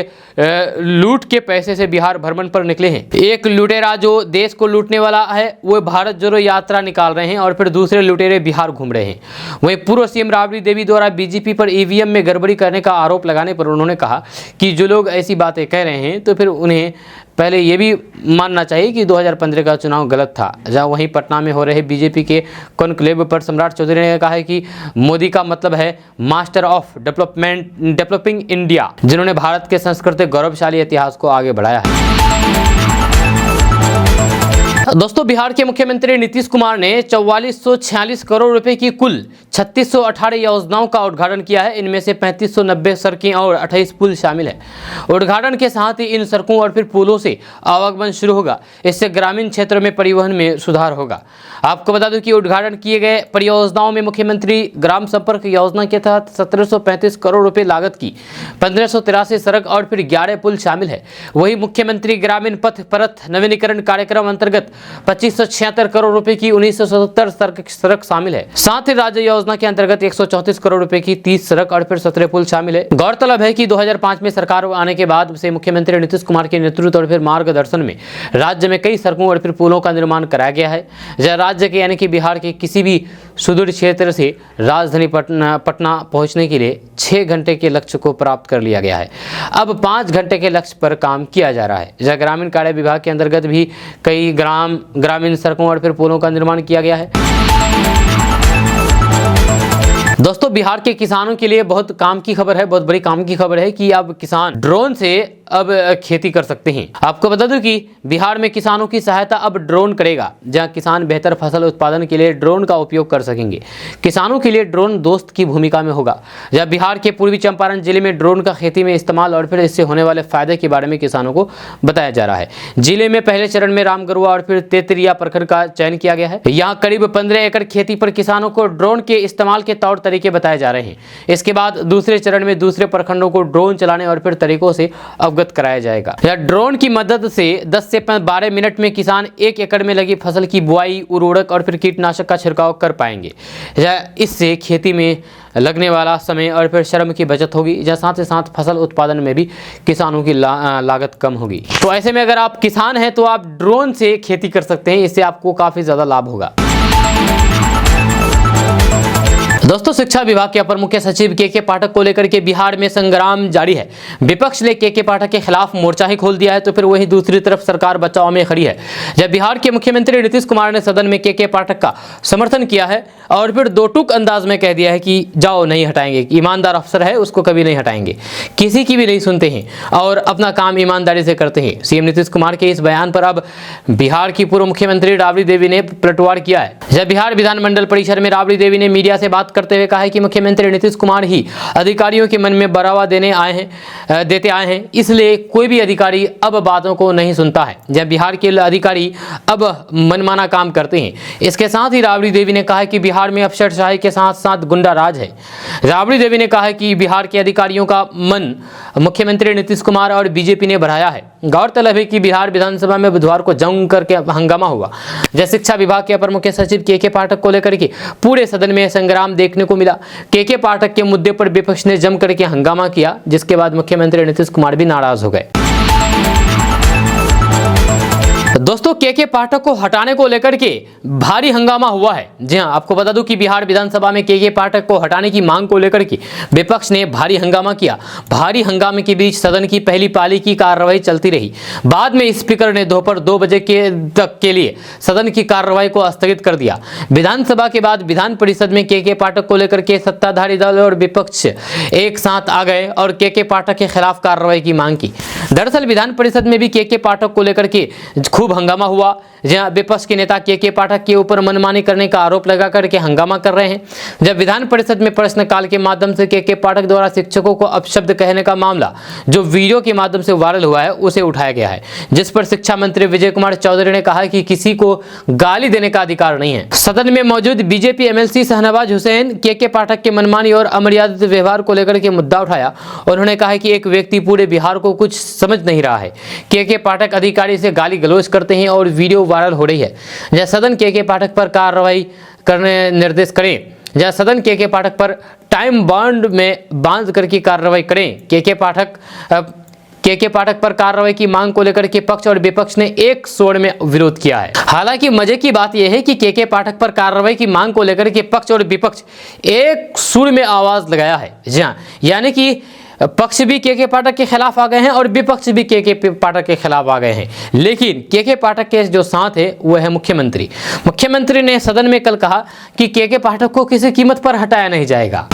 लूट के पैसे से बिहार भ्रमण पर निकले हैं। एक लुटेरा जो देश को लूटने वाला है वो भारत जोड़ो यात्रा निकाल रहे हैं और फिर दूसरे लुटेरे बिहार घूम रहे हैं। वहीं पूर्व सीएम राबड़ी देवी द्वारा बीजेपी पर ईवीएम में गड़बड़ी करने का आरोप लगाने पर उन्होंने कहा कि जो लोग ऐसी बातें कह रहे हैं तो फिर उन्हें पहले ये भी मानना चाहिए कि 2015 का चुनाव गलत था। जहां वहीं पटना में हो रहे बीजेपी के कॉन्क्लेव पर सम्राट चौधरी ने कहा है कि मोदी का मतलब है मास्टर ऑफ डेवलपिंग इंडिया, जिन्होंने भारत के सांस्कृतिक गौरवशाली इतिहास को आगे बढ़ाया है। दोस्तों, बिहार के मुख्यमंत्री नीतीश कुमार ने 4446 करोड़ रुपए की कुल 3618 योजनाओं का उद्घाटन किया है। इनमें से 3590 सड़कें और 28 पुल शामिल है। उद्घाटन के साथ ही इन सड़कों और फिर पुलों से आवागमन शुरू होगा। इससे ग्रामीण क्षेत्रों में परिवहन में सुधार होगा। आपको बता दूं कि उद्घाटन किए गए परियोजनाओं में मुख्यमंत्री ग्राम संपर्क योजना के तहत 1735 करोड़ रुपए लागत की 1583 सड़क और फिर 11 पुल शामिल है। वही मुख्यमंत्री ग्रामीण पथ परत नवीनीकरण कार्यक्रम अंतर्गत 2576 करोड़ रुपए की 1977 सड़क शामिल है। साथ ही राज्य योजना के अंतर्गत 134 करोड़ रुपए की 30 सड़क और फिर 17 पुल शामिल है। गौरतलब है कि 2005 में सरकार आने के बाद से मुख्यमंत्री नीतीश कुमार के नेतृत्व और फिर मार्गदर्शन में राज्य में कई सड़कों और फिर पुलों का निर्माण कराया गया है। राज्य के यानी कि बिहार के किसी भी सुदूर क्षेत्र से राजधानी पटना पहुंचने के लिए 6 घंटे के लक्ष्य को प्राप्त कर लिया गया है। अब 5 घंटे के लक्ष्य पर काम किया जा रहा है। जहां ग्रामीण कार्य विभाग के अंतर्गत भी कई ग्रामीण सड़कों और फिर पुलों का निर्माण किया गया है। दोस्तों, बिहार के किसानों के लिए बहुत काम की खबर है, बहुत बड़ी काम की खबर है कि अब किसान ड्रोन से अब खेती कर सकते हैं। आपको बता दूं कि बिहार में किसानों की सहायता अब ड्रोन करेगा, जहां किसान बेहतर फसल उत्पादन के लिए ड्रोन का उपयोग कर सकेंगे। किसानों के लिए ड्रोन दोस्त की भूमिका में होगा। जहां बिहार के पूर्वी चंपारण जिले में ड्रोन का खेती में इस्तेमाल और फिर इससे होने वाले फायदे के बारे में किसानों को बताया जा रहा है। जिले में पहले चरण में रामगरुआ और फिर तेतरिया प्रखंड का चयन किया गया है। यहाँ करीब 15 एकड़ खेती पर किसानों को ड्रोन के इस्तेमाल के तौर तरीके बताए जा रहे हैं। इसके बाद दूसरे चरण में दूसरे प्रखंडों को ड्रोन चलाने और फिर तरीकों से अवगत कराया जाएगा। ड्रोन की मदद से 10 से 12 मिनट में किसान 1 एकड़ में लगी फसल की बुआई, उर्वरक और फिर कीटनाशक का छिड़काव कर पाएंगे। इससे खेती में लगने वाला समय और फिर श्रम की बचत होगी। या साथ ही साथ फसल उत्पादन में भी किसानों की लागत कम होगी। तो ऐसे में अगर आप किसान हैं तो आप ड्रोन से खेती कर सकते हैं। इससे आपको काफी ज्यादा लाभ होगा। दोस्तों, शिक्षा विभाग के अपर मुख्य सचिव के पाठक को लेकर के बिहार में संग्राम जारी है। विपक्ष ने के पाठक के खिलाफ मोर्चा ही खोल दिया है, तो फिर वहीं दूसरी तरफ सरकार बचाव में खड़ी है। जब बिहार के मुख्यमंत्री नीतीश कुमार ने सदन में के पाठक का समर्थन किया है और फिर दो टूक अंदाज में कह दिया है कि जाओ, नहीं हटाएंगे, ईमानदार अफसर है उसको कभी नहीं हटाएंगे, किसी की भी नहीं सुनते हैं और अपना काम ईमानदारी से करते हैं। सीएम नीतीश कुमार के इस बयान पर अब बिहार की पूर्व मुख्यमंत्री राबड़ी देवी ने पलटवार किया है। जब बिहार विधानमंडल परिसर में राबड़ी देवी ने मीडिया से बात करते हुए कहा है कि मुख्यमंत्री नीतीश कुमार ही अधिकारियों के मन में बढ़ावा देते आए हैं, इसलिए कोई भी अधिकारी अब बातों को नहीं सुनता है। जब बिहार के अधिकारी अब मनमाना काम करते हैं। इसके साथ ही राबड़ी देवी ने कहा कि बिहार में अफसरशाही के साथ साथ गुंडा राज है। राबड़ी देवी ने कहा कि बिहार के अधिकारियों का मन मुख्यमंत्री नीतीश कुमार और बीजेपी ने बढ़ाया है। गौरतलब है कि बिहार विधानसभा में बुधवार को जंग करके हंगामा हुआ। जैसे शिक्षा विभाग के अपर मुख्य सचिव के पाठक को लेकर के पूरे सदन में संग्राम देखने को मिला। के पाठक के मुद्दे पर विपक्ष ने जम करके हंगामा किया, जिसके बाद मुख्यमंत्री नीतीश कुमार भी नाराज हो गए। दोस्तों, के पाठक को हटाने को लेकर के भारी हंगामा हुआ है। जी हां, आपको बता दूं कि बिहार विधानसभा में के पाठक को हटाने की मांग को लेकर के विपक्ष ने भारी हंगामा किया। भारी हंगामे के बीच सदन की पहली पाली की कार्रवाई चलती रही। बाद में स्पीकर ने दोपहर 2 बजे तक के लिए सदन की कार्रवाई को स्थगित कर दिया। विधानसभा के बाद विधान परिषद में के पाठक को लेकर के सत्ताधारी दल और विपक्ष एक साथ आ गए और के पाठक के खिलाफ कार्रवाई की मांग की। दरअसल विधान परिषद में भी के पाठक को लेकर के खूब हंगामा हुआ, जहां विपक्ष के नेता के पाठक के ऊपर मनमानी करने का आरोप लगा करके हंगामा कर रहे हैं। जब विधान परिषद में प्रश्नकाल के माध्यम से के पाठक द्वारा शिक्षकों को अपशब्द कहने का मामला जो वीडियो के माध्यम से वायरल हुआ है, उसे उठाया गया है, जिस पर शिक्षा मंत्री विजय कुमार चौधरी ने कहा कि किसी को गाली देने का अधिकार नहीं है। सदन में मौजूद बीजेपी एमएलसी शहनवाज हुसैन के पाठक के मनमानी और अमर्यादित व्यवहार को लेकर के मुद्दा उठाया। उन्होंने कहा कि एक व्यक्ति पूरे बिहार को कुछ समझ नहीं रहा है। के पाठक अधिकारी से गाली गलौज करते हैं और वीडियो वायरल हो रही है। जब सदन के पाठक पर कार्रवाई करने निर्देश करें, जब सदन के पाठक पर टाइम बाउंड में बांध करके कार्रवाई करें। के पाठक के पाठक पर कार्रवाई की मांग को लेकर के पक्ष और विपक्ष ने एक स्वर में विरोध किया है। हालांकि मजे की बात यह है कि के पाठक पर कार्रवाई की मांग को लेकर के पक्ष और विपक्ष एक सुर में आवाज लगाया है। जी हाँ, यानी कि पक्ष भी के पाठक के खिलाफ आ गए हैं और विपक्ष भी के पाठक के खिलाफ आ गए हैं। लेकिन के पाठक के जो साथ है वो है मुख्यमंत्री। मुख्यमंत्री ने सदन में कल कहा कि के पाठक को किसी कीमत पर हटाया नहीं जाएगा।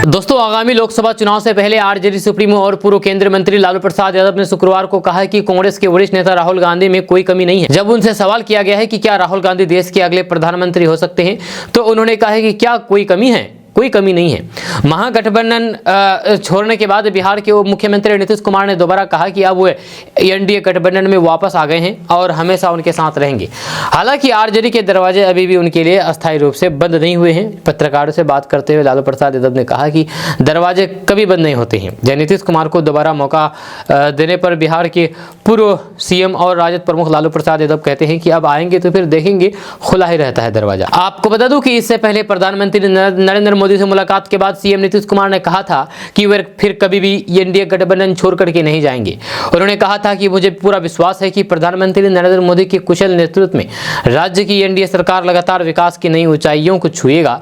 दोस्तों, आगामी लोकसभा चुनाव से पहले आरजेडी सुप्रीमो और पूर्व केंद्रीय मंत्री लालू प्रसाद यादव ने शुक्रवार को कहा कि कांग्रेस के वरिष्ठ नेता राहुल गांधी में कोई कमी नहीं है। जब उनसे सवाल किया गया है कि क्या राहुल गांधी देश के अगले प्रधानमंत्री हो सकते हैं, तो उन्होंने कहा है कि क्या कोई कमी है? कोई कमी नहीं है। महागठबंधन छोड़ने के बाद बिहार के मुख्यमंत्री नीतीश कुमार ने दोबारा कहा कि अब वो एनडीए गठबंधन में वापस आ गए हैं और हमेशा उनके साथ रहेंगे। हालांकि आरजेडी के दरवाजे अभी भी उनके लिए अस्थायी रूप से बंद नहीं हुए हैं। पत्रकारों से बात करते हुए लालू प्रसाद यादव ने कहा कि दरवाजे कभी बंद नहीं होते हैं। जब नीतीश कुमार को दोबारा मौका देने पर बिहार के पूर्व सीएम और राजद प्रमुख लालू प्रसाद यादव कहते हैं कि अब आएंगे तो फिर देखेंगे, खुला ही रहता है दरवाजा। आपको बता दूं कि इससे पहले प्रधानमंत्री नरेंद्र मोदी से मुलाकात के बाद सीएम नीतीश कुमार ने कहा था कि वे फिर कभी भी एनडीए गठबंधन छोड़ करके नहीं जाएंगे। उन्होंने कहा था कि मुझे पूरा विश्वास है कि प्रधानमंत्री नरेंद्र मोदी के कुशल नेतृत्व में राज्य की एनडीए सरकार लगातार विकास की नई ऊंचाइयों को छुएगा।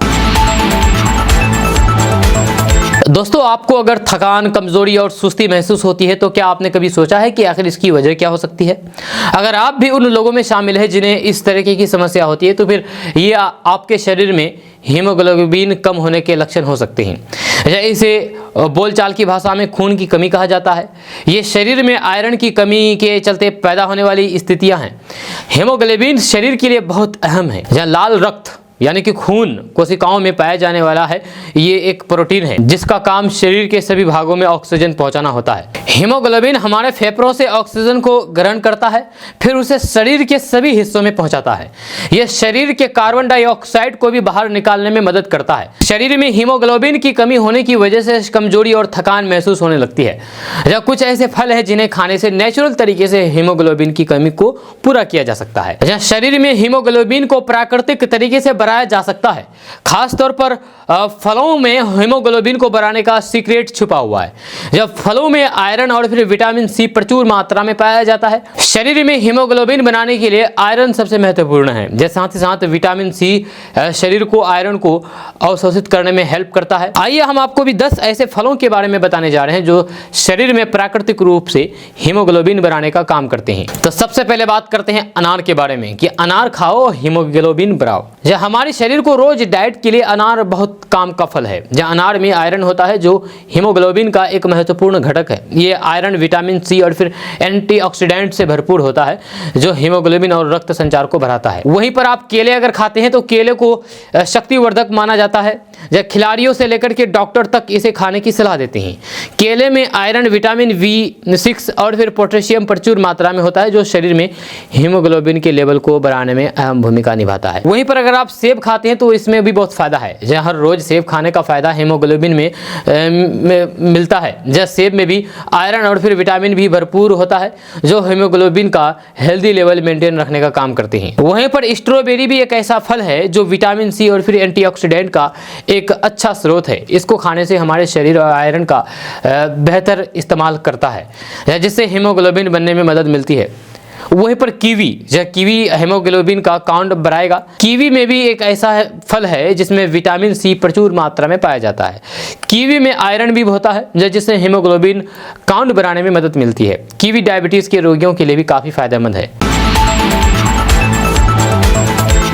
दोस्तों, आपको अगर थकान, कमजोरी और सुस्ती महसूस होती है तो क्या आपने कभी सोचा है कि आखिर इसकी वजह क्या हो सकती है? अगर आप भी उन लोगों में शामिल हैं जिन्हें इस तरीके की समस्या होती है तो फिर ये आपके शरीर में हीमोग्लोबिन कम होने के लक्षण हो सकते हैं। इसे बोलचाल की भाषा में खून की कमी कहा जाता है। ये शरीर में आयरन की कमी के चलते पैदा होने वाली स्थितियां हैं। हीमोग्लोबिन शरीर के लिए बहुत अहम है। जहाँ लाल रक्त यानी कि खून कोशिकाओं में पाया जाने वाला है, ये एक प्रोटीन है जिसका काम शरीर के सभी भागों में ऑक्सीजन पहुंचाना होता है। हीमोग्लोबिन हमारे फेफड़ों से ऑक्सीजन को ग्रहण करता है, फिर उसे शरीर के सभी हिस्सों में पहुंचाता है। यह शरीर के कार्बन डाइऑक्साइड को भी बाहर निकालने में मदद करता है। शरीर में हीमोग्लोबिन की कमी होने की वजह से कमजोरी और थकान महसूस होने लगती है। यह कुछ ऐसे फल है जिन्हें खाने से नेचुरल तरीके से हीमोग्लोबिन की कमी को पूरा किया जा सकता है। शरीर में हीमोग्लोबिन को प्राकृतिक तरीके से बढ़ाया जा सकता है। खास तौर पर फलों में हीमोग्लोबिन को बढ़ाने का सीक्रेट छुपा हुआ है। जब फलों में आयरन और फिर विटामिन सी प्रचुर मात्रा में पाया जाता है। शरीर में हीमोग्लोबिन बनाने के लिए आयरन सबसे महत्वपूर्ण है। जैसे साथ ही साथ विटामिन सी शरीर को आयरन को अवशोषित करने में हेल्प करता है। आइए हम आपको भी 10 ऐसे फलों के बारे में बताने जा रहे हैं जो शरीर में प्राकृतिक रूप से हीमोग्लोबिन बनाने का काम करते हैं। तो सबसे पहले बात करते हैं अनार के बारे में कि अनार खाओ, हीमोग्लोबिन बढ़ाओ। हमारे शरीर को रोज डाइट के लिए अनार बहुत काम का फल है। जहाँ अनार में आयरन होता है जो हीमोग्लोबिन का एक महत्वपूर्ण घटक है। ये आयरन, विटामिन सी और फिर एंटीऑक्सीडेंट से भरपूर होता है जो हीमोग्लोबिन और रक्त संचार को बढ़ाता है। वहीं पर आप केले अगर खाते हैं तो केले को शक्तिवर्धक माना जाता है। जब खिलाड़ियों से लेकर के डॉक्टर तक इसे खाने की सलाह देते हैं। केले में आयरन, विटामिन B6 और फिर पोटेशियम प्रचुर मात्रा में होता है जो शरीर में हीमोग्लोबिन के लेवल को बढ़ाने में अहम भूमिका निभाता है। वहीं पर अगर आप सेब खाते हैं तो इसमें भी बहुत फायदा है। जहाँ हर रोज सेब खाने का फायदा हीमोग्लोबिन में मिलता है। जहाँ सेब में भी आयरन और फिर विटामिन भी भरपूर होता है जो हीमोग्लोबिन का हेल्दी लेवल मेंटेन रखने का काम करते हैं। वहीं पर स्ट्रॉबेरी भी एक ऐसा फल है जो विटामिन सी और फिर एंटीऑक्सीडेंट का एक अच्छा स्रोत है। इसको खाने से हमारे शरीर और आयरन का बेहतर इस्तेमाल करता है जिससे हीमोग्लोबिन बनने में मदद मिलती है। वहीं पर कीवी हीमोग्लोबिन का काउंट बढ़ाएगा। कीवी में भी एक ऐसा फल है जिसमें विटामिन सी प्रचुर मात्रा में पाया जाता है। कीवी में आयरन भी होता है जिससे हीमोग्लोबिन काउंट बढ़ाने में मदद मिलती है। कीवी डायबिटीज के रोगियों के लिए भी काफी फायदेमंद है।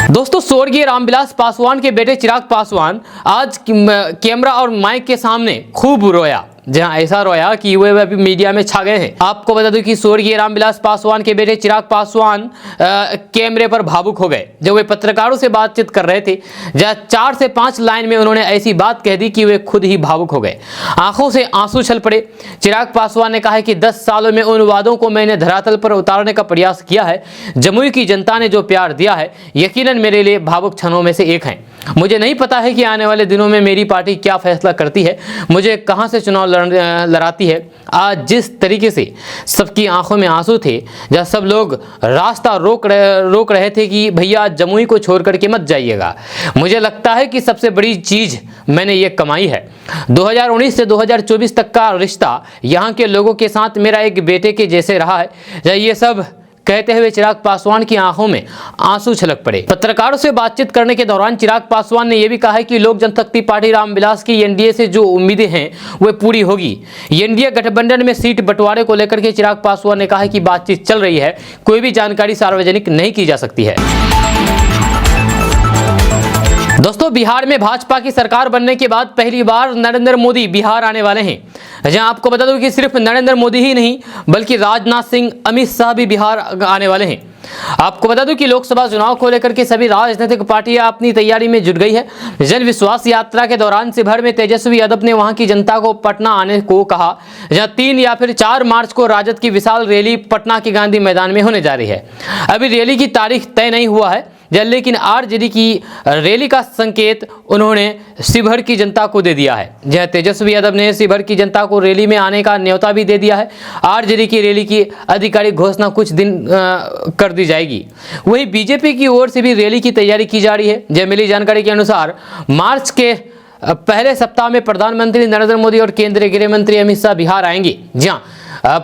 दोस्तों, स्वर्गीय रामविलास पासवान के बेटे चिराग पासवान आज कैमरा और माइक के सामने खूब रोया। जहां ऐसा रोया कि वे अभी मीडिया में छा गए हैं। आपको बता दूं कि स्वर्गीय रामविलास पासवान के बेटे चिराग पासवान कैमरे पर भावुक हो गए जब वे पत्रकारों से बातचीत कर रहे थे। जहां 4 से 5 लाइन में उन्होंने ऐसी बात कह दी कि वे खुद ही भावुक हो गए। आंखों से आंसू छल पड़े। चिराग पासवान ने कहा है कि 10 सालों में उन वादों को मैंने धरातल पर उतारने का प्रयास किया है। जमुई की जनता ने जो प्यार दिया है यकीनन मेरे लिए भावुक क्षणों में से एक है। मुझे नहीं पता है कि आने वाले दिनों में मेरी पार्टी क्या फैसला करती है, मुझे कहां से चुनाव लड़ाती है। आज जिस तरीके से सबकी आंखों में आंसू थे, जब सब लोग रास्ता रोक रहे थे कि भैया जमुई को छोड़ करके मत जाइएगा, मुझे लगता है कि सबसे बड़ी चीज़ मैंने ये कमाई है। 2019 से 2024 तक का रिश्ता यहाँ के लोगों के साथ मेरा एक बेटे के जैसे रहा है। ये सब कहते हुए चिराग पासवान की आंखों में आंसू छलक पड़े। पत्रकारों से बातचीत करने के दौरान चिराग पासवान ने यह भी कहा है कि लोक जनशक्ति पार्टी रामविलास की एनडीए से जो उम्मीदें हैं वह पूरी होगी। एनडीए गठबंधन में सीट बंटवारे को लेकर के चिराग पासवान ने कहा है कि बातचीत चल रही है, कोई भी जानकारी सार्वजनिक नहीं की जा सकती है। दोस्तों, बिहार में भाजपा की सरकार बनने के बाद पहली बार नरेंद्र मोदी बिहार आने वाले हैं। जहां आपको बता दूं कि सिर्फ नरेंद्र मोदी ही नहीं बल्कि राजनाथ सिंह, अमित शाह भी बिहार आने वाले हैं। आपको बता दूं कि लोकसभा चुनाव को लेकर के सभी राजनीतिक पार्टियां अपनी तैयारी में जुट गई है। जन विश्वास यात्रा के दौरान शिवहर में तेजस्वी यादव ने वहां की जनता को पटना आने को कहा। जहां 3 या फिर 4 मार्च को राजद की विशाल रैली पटना के गांधी मैदान में होने जा रही है। अभी रैली की तारीख तय नहीं हुआ है, लेकिन आरजेडी की रैली का संकेत उन्होंने शिवहर की जनता को दे दिया है। जहां तेजस्वी यादव ने शिवहर की जनता को रैली में आने का न्योता भी दे दिया है। आरजेडी की रैली की आधिकारिक घोषणा कुछ दिन कर दी जाएगी। वहीं बीजेपी की ओर से भी रैली की तैयारी की जा रही है। जब मिली जानकारी के अनुसार मार्च के पहले सप्ताह में प्रधानमंत्री नरेंद्र मोदी और केंद्रीय गृह मंत्री अमित शाह बिहार आएंगे। जहां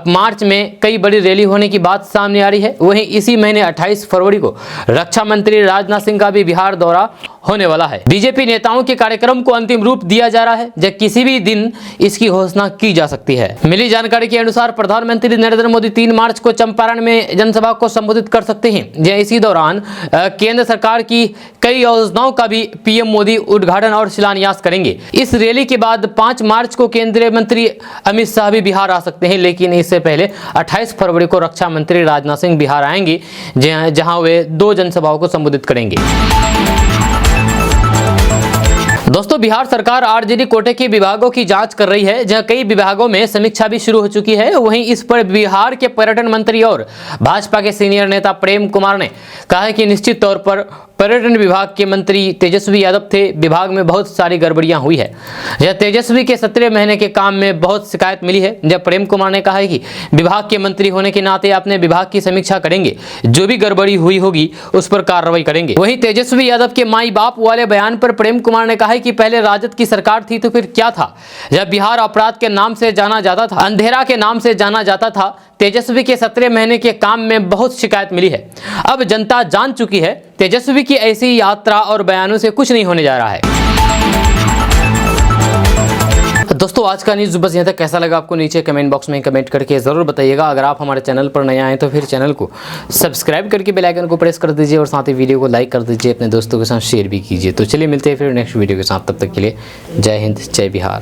मार्च में कई बड़ी रैली होने की बात सामने आ रही है। वहीं इसी महीने 28 फरवरी को रक्षा मंत्री राजनाथ सिंह का भी बिहार दौरा होने वाला है। बीजेपी नेताओं के कार्यक्रम को अंतिम रूप दिया जा रहा है, जब किसी भी दिन इसकी घोषणा की जा सकती है। मिली जानकारी के अनुसार प्रधानमंत्री नरेंद्र मोदी 3 मार्च को चंपारण में जनसभा को संबोधित कर सकते हैं। इसी दौरान केंद्र सरकार की कई योजनाओं का भी पीएम मोदी उद्घाटन और शिलान्यास करेंगे। इस रैली के बाद 5 मार्च को केंद्रीय मंत्री अमित शाह भी बिहार आ सकते हैं, लेकिन इससे पहले 28 फरवरी को रक्षा मंत्री राजनाथ सिंह बिहार आएंगे, जहां वे 2 जनसभाओं को संबोधित करेंगे। दोस्तों, बिहार सरकार आरजेडी कोटे के विभागों की जांच कर रही है, जहां कई विभागों में समीक्षा भी शुरू हो चुकी है। वहीं इस पर बिहार के पर्यटन मंत्री और भाजपा के सीनियर नेता प्रेम कुमार ने कहा है कि निश्चित तौर पर पर्यटन विभाग के मंत्री तेजस्वी यादव थे। विभाग में बहुत सारी गड़बड़ियां हुई है। यह तेजस्वी के 17 महीने के काम में बहुत शिकायत मिली है। जब प्रेम कुमार ने कहा है कि विभाग के मंत्री होने के नाते अपने विभाग की समीक्षा करेंगे, जो भी गड़बड़ी हुई होगी उस पर कार्रवाई करेंगे। वहीं तेजस्वी यादव के माई बाप वाले बयान पर प्रेम कुमार ने कहा है कि पहले राजद की सरकार थी तो फिर क्या था, जब बिहार अपराध के नाम से जाना जाता था, अंधेरा के नाम से जाना जाता था। तेजस्वी के 17 महीने के काम में बहुत शिकायत मिली है। अब जनता जान चुकी है तेजस्वी की ऐसी यात्रा और बयानों से कुछ नहीं होने जा रहा है। दोस्तों, आज का न्यूज़ बस यहाँ तक। कैसा लगा आपको नीचे कमेंट बॉक्स में कमेंट करके ज़रूर बताइएगा। अगर आप हमारे चैनल पर नए आए तो फिर चैनल को सब्सक्राइब करके बेल आइकन को प्रेस कर दीजिए और साथ ही वीडियो को लाइक कर दीजिए, अपने दोस्तों के साथ शेयर भी कीजिए। तो चलिए मिलते हैं फिर नेक्स्ट वीडियो के साथ। तब तक के लिए जय हिंद, जय बिहार।